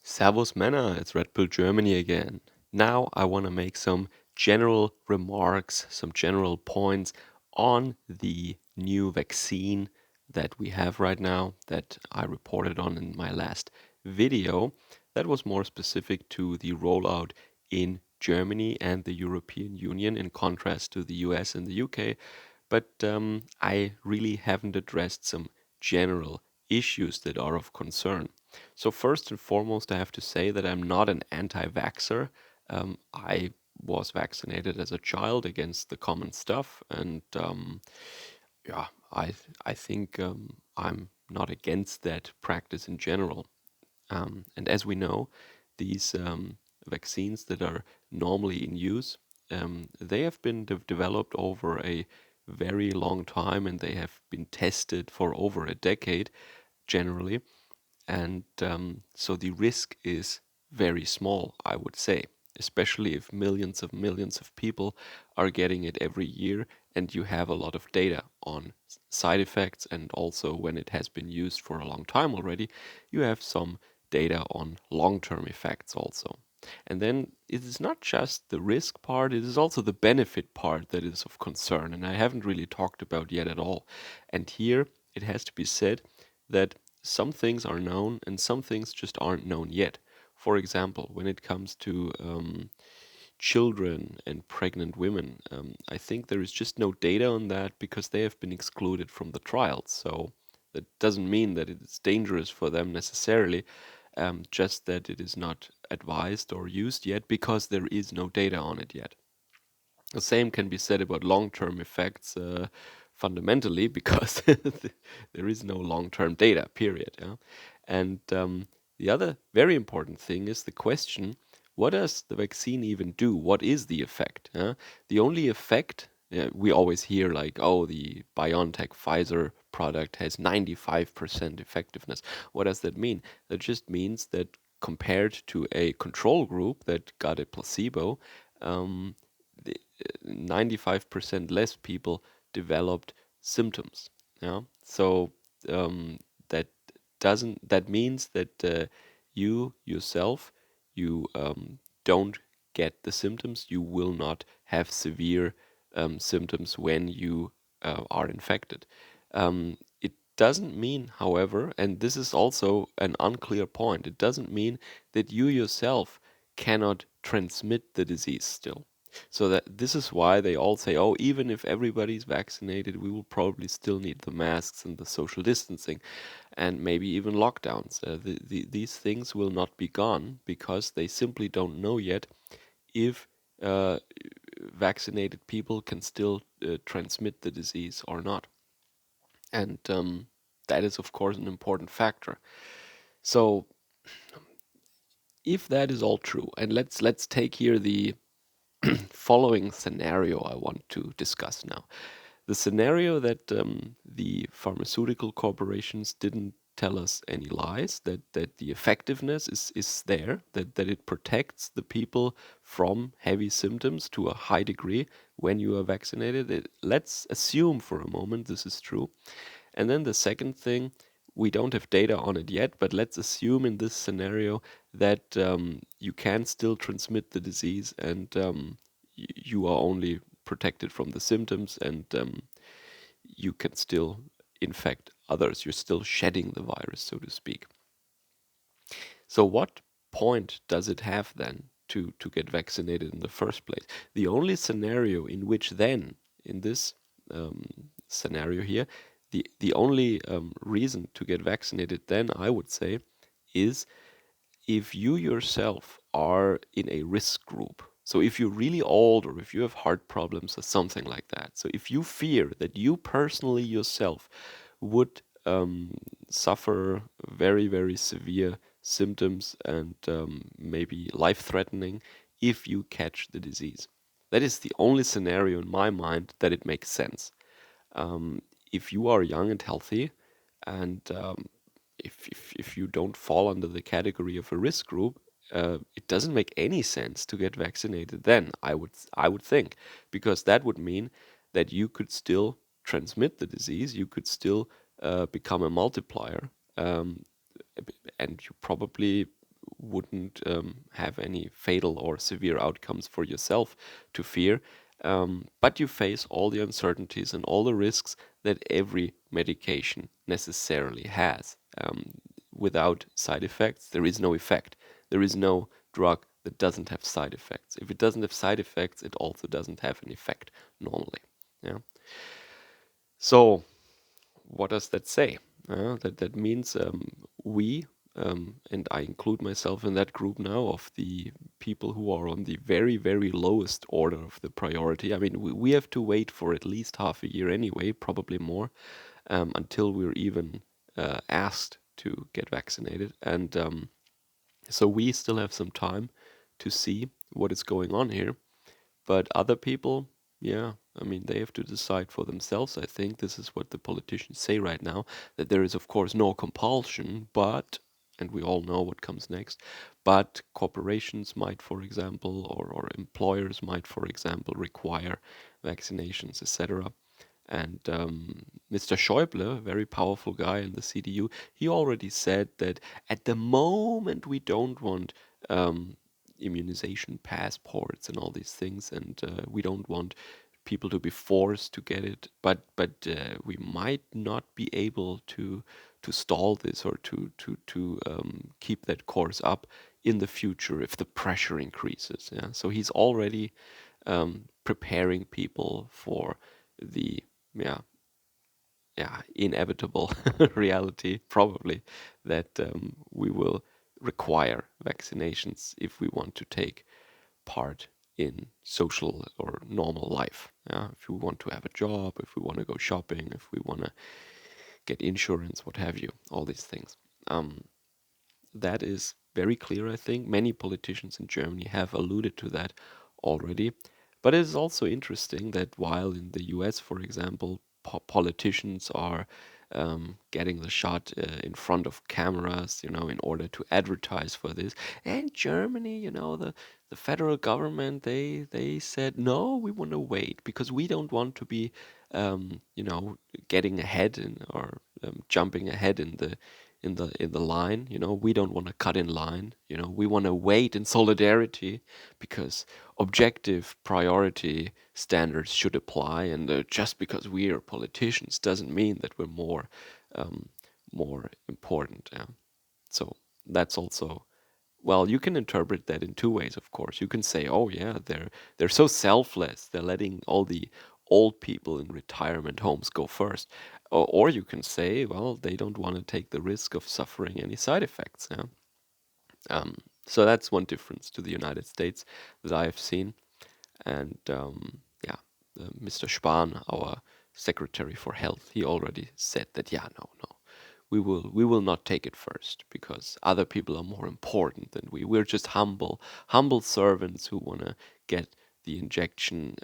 Servus Männer, it's Red Bull Germany again. Now I want to make some general remarks, some general points on the new vaccine that we have right now that I reported on in my last video. That was more specific to the rollout in Germany and the European Union in contrast to the US and the UK. But I really haven't addressed some general issues that are of concern. So first and foremost, I have to say that I'm not an anti-vaxxer. I was vaccinated as a child against the common stuff, and yeah, I think I'm not against that practice in general. And as we know, these vaccines that are normally in use, they have been developed over a very long time, and they have been tested for over a decade generally. And so the risk is very small, I would say, especially if millions of people are getting it every year and you have a lot of data on side effects. And also, when it has been used for a long time already, you have some data on long-term effects also. And then it is not just the risk part, it is also the benefit part that is of concern. And I haven't really talked about yet at all. And here it has to be said that some things are known and some things just aren't known yet. For example, when it comes to children and pregnant women, I think there is just no data on that because they have been excluded from the trials. So that doesn't mean that it is dangerous for them necessarily, just that it is not advised or used yet because there is no data on it yet. The same can be said about long-term effects fundamentally because there is no long-term data, period. Yeah? And the other very important thing is the question, what does the vaccine even do? What is the effect? The only effect, we always hear like, oh, the BioNTech Pfizer product has 95% effectiveness. What does that mean? That just means that compared to a control group that got a placebo, the 95% less people developed symptoms. Yeah, so that that means that you yourself, you don't get the symptoms. You will not have severe symptoms when you are infected. It doesn't mean, however, and this is also an unclear point, it doesn't mean that you yourself cannot transmit the disease still. So that this is why they all say, oh, even if everybody's vaccinated, we will probably still need the masks and the social distancing and maybe even lockdowns. These things will not be gone because they simply don't know yet if uh, vaccinated people can still transmit the disease or not. And that is, of course, an important factor. So if that is all true, and let's take here the following scenario I want to discuss now. The scenario that the pharmaceutical corporations didn't tell us any lies, that the effectiveness is there, that it protects the people from heavy symptoms to a high degree when you are vaccinated. Let's assume for a moment this is true. And then the second thing, we don't have data on it yet, but let's assume in this scenario that you can still transmit the disease and you are only protected from the symptoms and you can still infect others. You're still shedding the virus, so to speak. So what point does it have then to get vaccinated in the first place? The only scenario in which then, in this scenario here, the only reason to get vaccinated then, I would say, is if you yourself are in a risk group. So if you're really old or if you have heart problems or something like that. So if you fear that you personally yourself would suffer very, very severe symptoms and maybe life-threatening if you catch the disease. That is the only scenario in my mind that it makes sense. Um, if you are young and healthy and if you don't fall under the category of a risk group, it doesn't make any sense to get vaccinated then, I would think, because that would mean that you could still transmit the disease, you could still become a multiplier, and you probably wouldn't have any fatal or severe outcomes for yourself to fear. But you face all the uncertainties and all the risks that every medication necessarily has. Without side effects, there is no effect. There is no drug that doesn't have side effects. If it doesn't have side effects, it also doesn't have an effect normally. Yeah. So, what does that say? That means we, and I include myself in that group now of the people who are on the very, very lowest order of the priority. I mean, we have to wait for at least half a year anyway, probably more, until we're even asked to get vaccinated. And so we still have some time to see what is going on here. But other people, yeah, I mean, they have to decide for themselves. I think this is what the politicians say right now, that there is, of course, no compulsion, but, and we all know what comes next, but corporations might, for example, or employers might, for example, require vaccinations, etc. And Mr. Schäuble, a very powerful guy in the CDU, he already said that at the moment we don't want immunization passports and all these things, and we don't want people to be forced to get it. But we might not be able to stall this or to keep that course up in the future if the pressure increases. Yeah, so he's already preparing people for the yeah inevitable reality, probably, that we will require vaccinations if we want to take part in social or normal life. Yeah? If we want to have a job, if we want to go shopping, if we want to get insurance, what have you, all these things. That is very clear, I think. Many politicians in Germany have alluded to that already. But it is also interesting that while in the US, for example, politicians are getting the shot in front of cameras, in order to advertise for this. And Germany, the federal government, they said, no, we want to wait because we don't want to be, getting ahead or jumping ahead in the line. We don't want to cut in line. We want to wait in solidarity because objective priority standards should apply. And just because we are politicians doesn't mean that we're more important. Yeah. So that's also, well, you can interpret that in two ways, of course. You can say, oh yeah, they're so selfless. They're letting all the old people in retirement homes go first. Or you can say, well, they don't want to take the risk of suffering any side effects. Yeah? So that's one difference to the United States that I have seen. And yeah, Mr. Spahn, our Secretary for Health, he already said that, yeah, no, no, we will not take it first because other people are more important than we. We're just humble servants who want to get the injection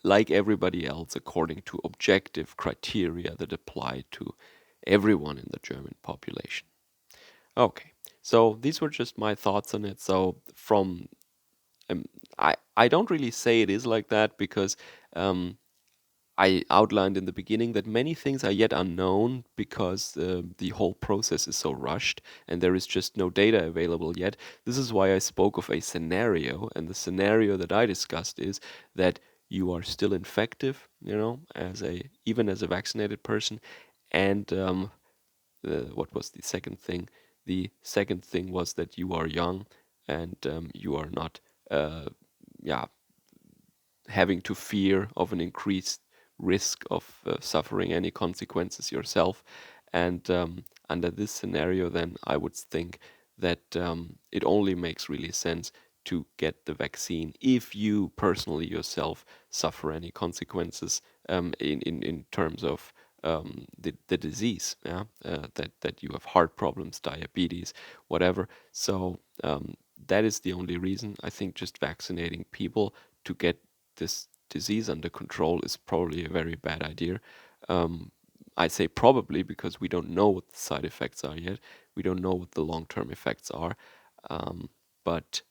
like everybody else according to objective criteria that apply to everyone in the German population. Okay, so these were just my thoughts on it. So from um, I don't really say it is like that because um, I outlined in the beginning that many things are yet unknown because the whole process is so rushed and there is just no data available yet. This is why I spoke of a scenario, and the scenario that I discussed is that you are still infective, even as a vaccinated person, and what was the second thing? The second thing was that you are young and you are not, yeah, having to fear of an increased risk of suffering any consequences yourself. And under this scenario, then I would think that it only makes really sense to get the vaccine if you personally yourself suffer any consequences in terms of the disease, yeah, that you have heart problems, diabetes, whatever. So that is the only reason. I think just vaccinating people to get this disease under control is probably a very bad idea. Um, I say probably because we don't know what the side effects are yet. We don't know what the long-term effects are. But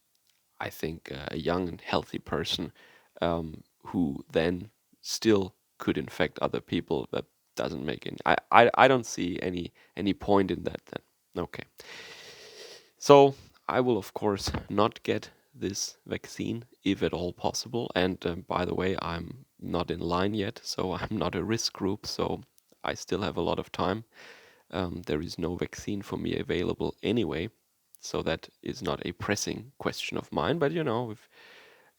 I think a young and healthy person who then still could infect other people, that doesn't make any. I don't see any point in that then. Okay. So I will, of course, not get this vaccine if at all possible. And by the way, I'm not in line yet, so I'm not a risk group, so I still have a lot of time. There is no vaccine for me available anyway, so that is not a pressing question of mine. But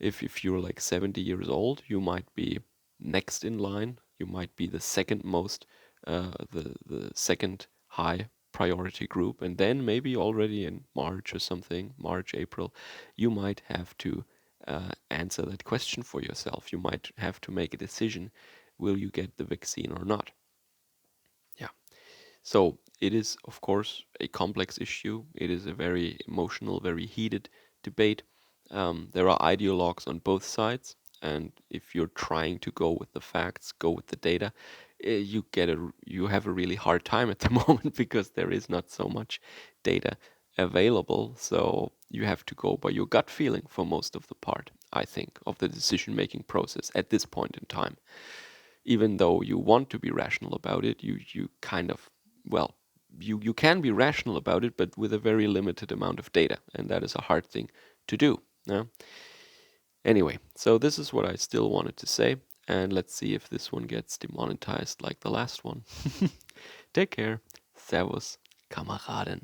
if you're like 70 years old, you might be next in line. You might be the second most, the second high priority group, and then maybe already in March or something, March, April, you might have to answer that question for yourself. You might have to make a decision: will you get the vaccine or not? Yeah. So it is, of course, a complex issue. It is a very emotional, very heated debate. There are ideologues on both sides, and if you're trying to go with the facts, go with the data, you have a really hard time at the moment because there is not so much data available. So you have to go by your gut feeling for most of the part, I think, of the decision-making process at this point in time. Even though you want to be rational about it, you kind of, well, you can be rational about it, but with a very limited amount of data, and that is a hard thing to do. Yeah? Anyway, so this is what I still wanted to say, and let's see if this one gets demonetized like the last one. Take care. Servus, Kameraden.